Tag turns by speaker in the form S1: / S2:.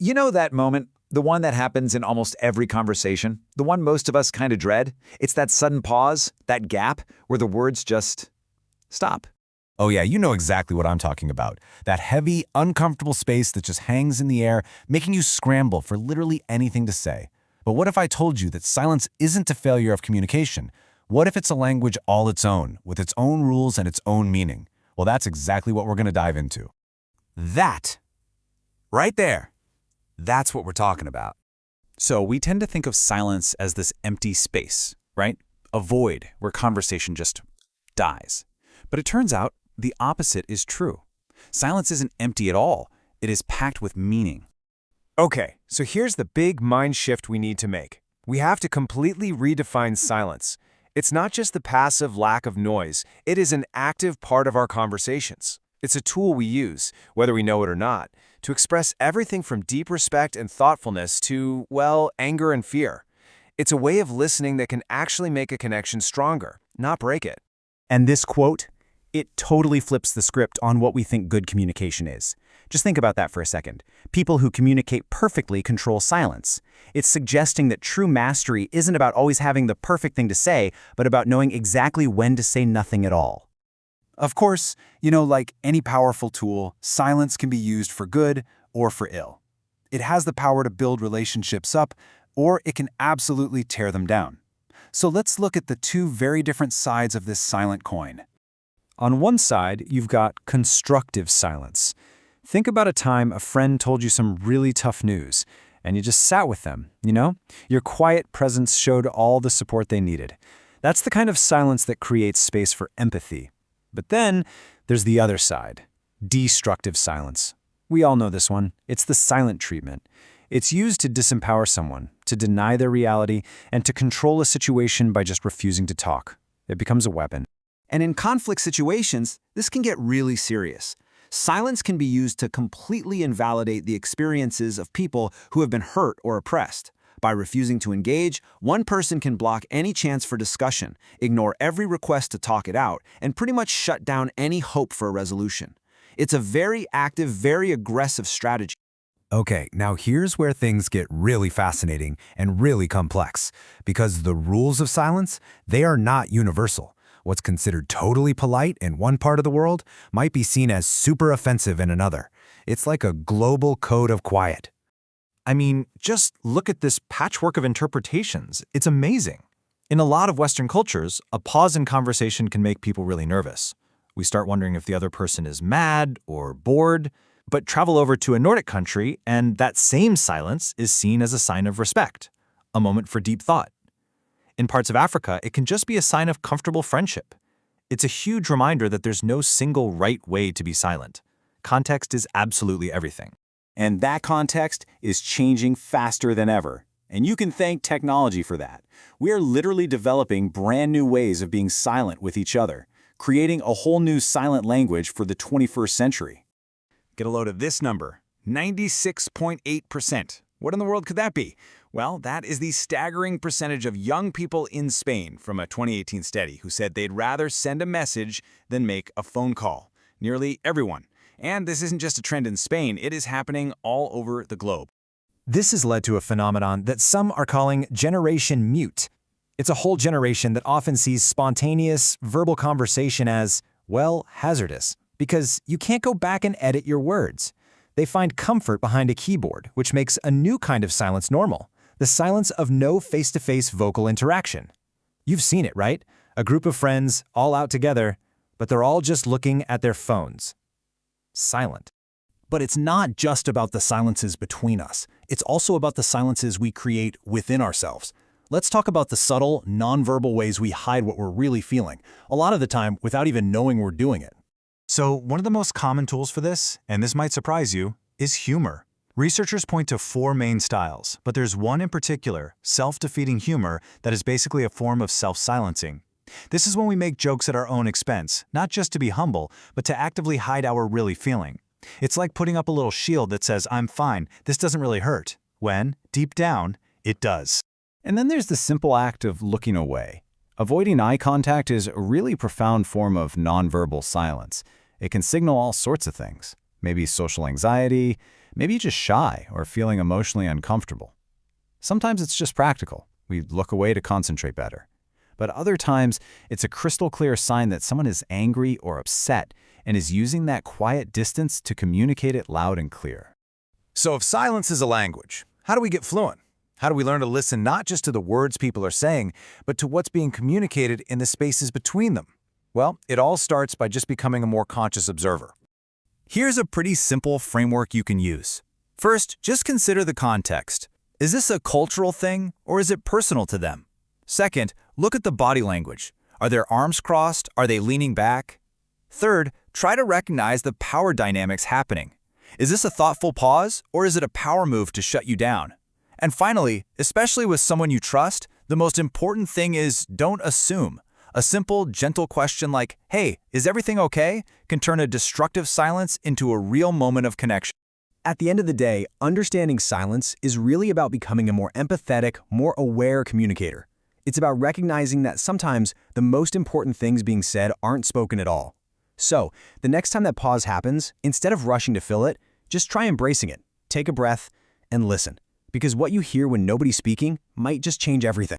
S1: You know that moment, the one that happens in almost every conversation, the one most of us kind of dread? It's that sudden pause, that gap, where the words just stop.
S2: Oh yeah, you know exactly what I'm talking about. That heavy, uncomfortable space that just hangs in the air, making you scramble for literally anything to say. But what if I told you that silence isn't a failure of communication? What if it's a language all its own, with its own rules and its own meaning? Well, that's exactly what we're going to dive into. That, right there, that's what we're talking about.
S3: So we tend to think of silence as this empty space, right? A void where conversation just dies. But it turns out the opposite is true. Silence isn't empty at all. It is packed with meaning.
S4: Okay, so here's the big mind shift we need to make. We have to completely redefine silence. It's not just the passive lack of noise. It is an active part of our conversations. It's a tool we use, whether we know it or not, to express everything from deep respect and thoughtfulness to, well, anger and fear. It's a way of listening that can actually make a connection stronger, not break it.
S5: And this quote, it totally flips the script on what we think good communication is. Just think about that for a second. People who communicate perfectly control silence. It's suggesting that true mastery isn't about always having the perfect thing to say, but about knowing exactly when to say nothing at all.
S6: Of course, like any powerful tool, silence can be used for good or for ill. It has the power to build relationships up, or it can absolutely tear them down. So let's look at the two very different sides of this silent coin.
S4: On one side, you've got constructive silence. Think about a time a friend told you some really tough news, and you just sat with them, Your quiet presence showed all the support they needed. That's the kind of silence that creates space for empathy. But then, there's the other side, destructive silence. We all know this one. It's the silent treatment. It's used to disempower someone, to deny their reality, and to control a situation by just refusing to talk. It becomes a weapon.
S7: And in conflict situations, this can get really serious. Silence can be used to completely invalidate the experiences of people who have been hurt or oppressed. By refusing to engage, one person can block any chance for discussion, ignore every request to talk it out, and pretty much shut down any hope for a resolution. It's a very active, very aggressive strategy.
S2: Okay, now here's where things get really fascinating and really complex, because the rules of silence, they are not universal. What's considered totally polite in one part of the world might be seen as super offensive in another. It's like a global code of quiet.
S8: I mean, just look at this patchwork of interpretations. It's amazing. In a lot of Western cultures, a pause in conversation can make people really nervous. We start wondering if the other person is mad or bored. But travel over to a Nordic country, and that same silence is seen as a sign of respect, a moment for deep thought. In parts of Africa, it can just be a sign of comfortable friendship. It's a huge reminder that there's no single right way to be silent. Context is absolutely everything.
S5: And that context is changing faster than ever. And you can thank technology for that. We are literally developing brand new ways of being silent with each other, creating a whole new silent language for the 21st century.
S1: Get a load of this number, 96.8%. What in the world could that be? Well, that is the staggering percentage of young people in Spain from a 2018 study who said they'd rather send a message than make a phone call. Nearly everyone. And this isn't just a trend in Spain, it is happening all over the globe.
S4: This has led to a phenomenon that some are calling Generation Mute. It's a whole generation that often sees spontaneous, verbal conversation as, well, hazardous, because you can't go back and edit your words. They find comfort behind a keyboard, which makes a new kind of silence normal, the silence of no face-to-face vocal interaction. You've seen it, right? A group of friends, all out together, but they're all just looking at their phones. Silent.
S9: But it's not just about the silences between us. It's also about the silences we create within ourselves. Let's talk about the subtle, nonverbal ways we hide what we're really feeling, a lot of the time without even knowing we're doing it.
S8: So one of the most common tools for this, and this might surprise you, is humor. Researchers point to 4 main styles, but there's one in particular, self-defeating humor, that is basically a form of self-silencing. This is when we make jokes at our own expense, not just to be humble, but to actively hide how we're really feeling. It's like putting up a little shield that says, "I'm fine, this doesn't really hurt," when, deep down, it does.
S5: And then there's the simple act of looking away. Avoiding eye contact is a really profound form of nonverbal silence. It can signal all sorts of things. Maybe social anxiety,
S2: Maybe you're just shy or feeling emotionally uncomfortable. Sometimes it's just practical. We look away to concentrate better. But other times, it's a crystal clear sign that someone is angry or upset and is using that quiet distance to communicate it loud and clear.
S8: So if silence is a language, how do we get fluent? How do we learn to listen not just to the words people are saying, but to what's being communicated in the spaces between them? Well, it all starts by just becoming a more conscious observer.
S3: Here's a pretty simple framework you can use. First, just consider the context. Is this a cultural thing, or is it personal to them? Second, look at the body language. Are their arms crossed? Are they leaning back? Third, try to recognize the power dynamics happening. Is this a thoughtful pause, or is it a power move to shut you down? And finally, especially with someone you trust, the most important thing is don't assume. A simple, gentle question like, "Hey, is everything okay?" can turn a destructive silence into a real moment of connection.
S5: At the end of the day, understanding silence is really about becoming a more empathetic, more aware communicator. It's about recognizing that sometimes the most important things being said aren't spoken at all. So, the next time that pause happens, instead of rushing to fill it, just try embracing it. Take a breath and listen. Because what you hear when nobody's speaking might just change everything.